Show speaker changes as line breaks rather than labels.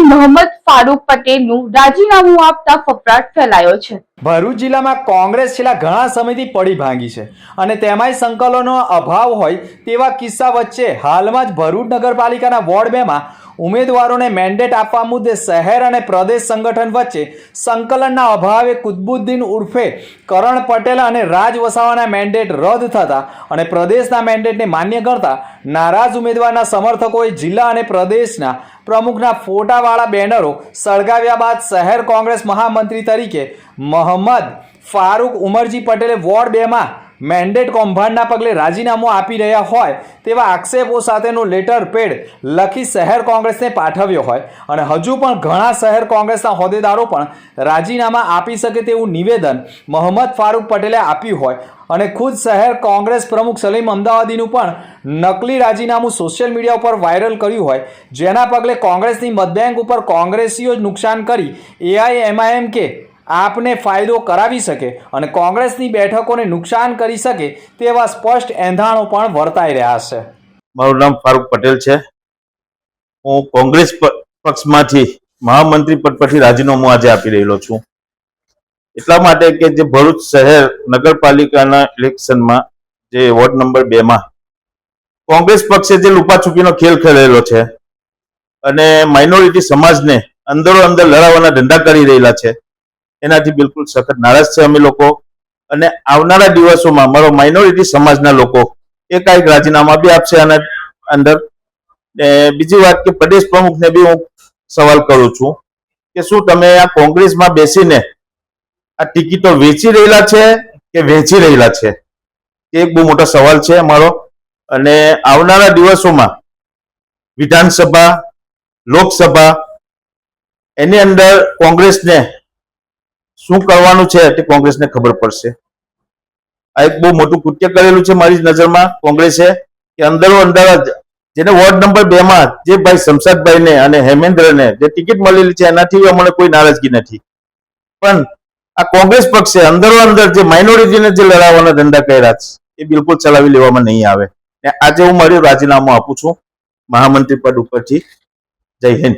મોહમ્મદ ફારૂક પટેલનું રાજીનામું આપતા ફફડાટ ફેલાયો છે।
ભરૂચ જિલ્લામાં કોંગ્રેસ છેલ્લા ઘણા સમયથી પડી ભાંગી છે અને તેમાંય સંકલનનો અભાવ હોય તેવા કિસ્સા વચ્ચે હાલમાં જ ભરૂચ નગરપાલિકાના વોર્ડ 2 માં ઉમેદવારોને મેન્ડેટ આપવા મુદ્દે શહેર અને પ્રદેશ સંગઠન વચ્ચે સંકલનના અભાવે કુતબુદ્દીન ઉર્ફે કરણ પટેલ અને રાજ વસાવાના મેન્ડેટ રદ થતા અને પ્રદેશના મેન્ડેટને માન્ય કરતા નારાજ ઉમેદવારના સમર્થકોએ જિલ્લા અને પ્રદેશના પ્રમુખના ફોટાવાળા બેનરો સળગાવ્યા બાદ શહેર કોંગ્રેસ મહામંત્રી તરીકે મોહમ્મદ ફારૂક ઉમરજી પટેલે વોર્ડ 2 માં મેન્ડેટ કૌભાંડના પગલે રાજીનામું આપી રહ્યા હોય તેવા આક્ષેપો સાથેનું લેટર પેડ લખી શહેર કોંગ્રેસને પાઠવ્યો હોય અને હજુ પણ ઘણા શહેર કોંગ્રેસના હોદ્દેદારો પણ રાજીનામા આપી શકે તેવું નિવેદન મોહમ્મદ ફારૂક પટેલે આપ્યું હોય અને ખુદ શહેર કોંગ્રેસ પ્રમુખ સલીમ અમદાવાદીનું પણ નકલી રાજીનામું સોશિયલ મીડિયા ઉપર વાયરલ કર્યું હોય, જેના પગલે કોંગ્રેસની મતબેંક ઉપર કોંગ્રેસીઓ જ નુકસાન કરી AIMIM કે આપને ફાયદો કરાવી શકે અને કોંગ્રેસની બેઠકોને નુકસાન કરી શકે તેવા સ્પષ્ટ એંધાણો પણ વર્તાઈ રહ્યા છે।
મારું નામ ફારૂક પટેલ છે। હું કોંગ્રેસ પક્ષમાંથી મહામંત્રી પદ પરથી રાજીનામું આજે આપી રહેલો છું, એટલા માટે કે જે ભરૂચ શહેર નગરપાલિકાના ઇલેક્શનમાં જે વોર્ડ નંબર 2 માં કોંગ્રેસ પક્ષે જે લુપાછુપીનો ખેલ ખેલેલો છે અને માઇનોરિટી સમાજને અંદરો અંદર લડાવવાના ધંધા કરી રહેલા છે, એનાથી બિલકુલ સખત નારાજ છે અમે લોકો। અને આવનારા દિવસોમાં મારો માઇનોરિટી સમાજના લોકો એકાએક રાજીનામા બી આપશે આના અંદર। બીજી વાત કે પ્રદેશ પ્રમુખને બી હું સવાલ કરું છું કે શું તમે આ કોંગ્રેસમાં બેસીને આ ટિકિટો વેચી રહેલા છે કે વેચી રહેલા છે? એક બહુ મોટો સવાલ છે અમારો। અને આવનારા દિવસોમાં વિધાનસભા, લોકસભા એની અંદર કોંગ્રેસને શું કરવાનું છે તે કોંગ્રેસને ખબર પડશે। આ એક બહુ મોટું કૃત્ય કરેલું છે મારી નજરમાં કોંગ્રેસે કે અંદરો અંદર જ જેને વોર્ડ નંબર 2 માં જે ભાઈ શમશાદભાઈને અને હેમેન્દ્રને જે ટિકિટ મળેલી છે એનાથી અમને કોઈ નારાજગી નથી, પણ આ કોંગ્રેસ પક્ષે અંદરો અંદર જે માઇનોરિટીને જે લડાવવાના ધંધા કર્યા છે એ બિલકુલ ચલાવી લેવામાં નહીં આવે। આજે હું મારું રાજીનામું આપું છું મહામંત્રી પદ ઉપરથી। જય હિન્દ।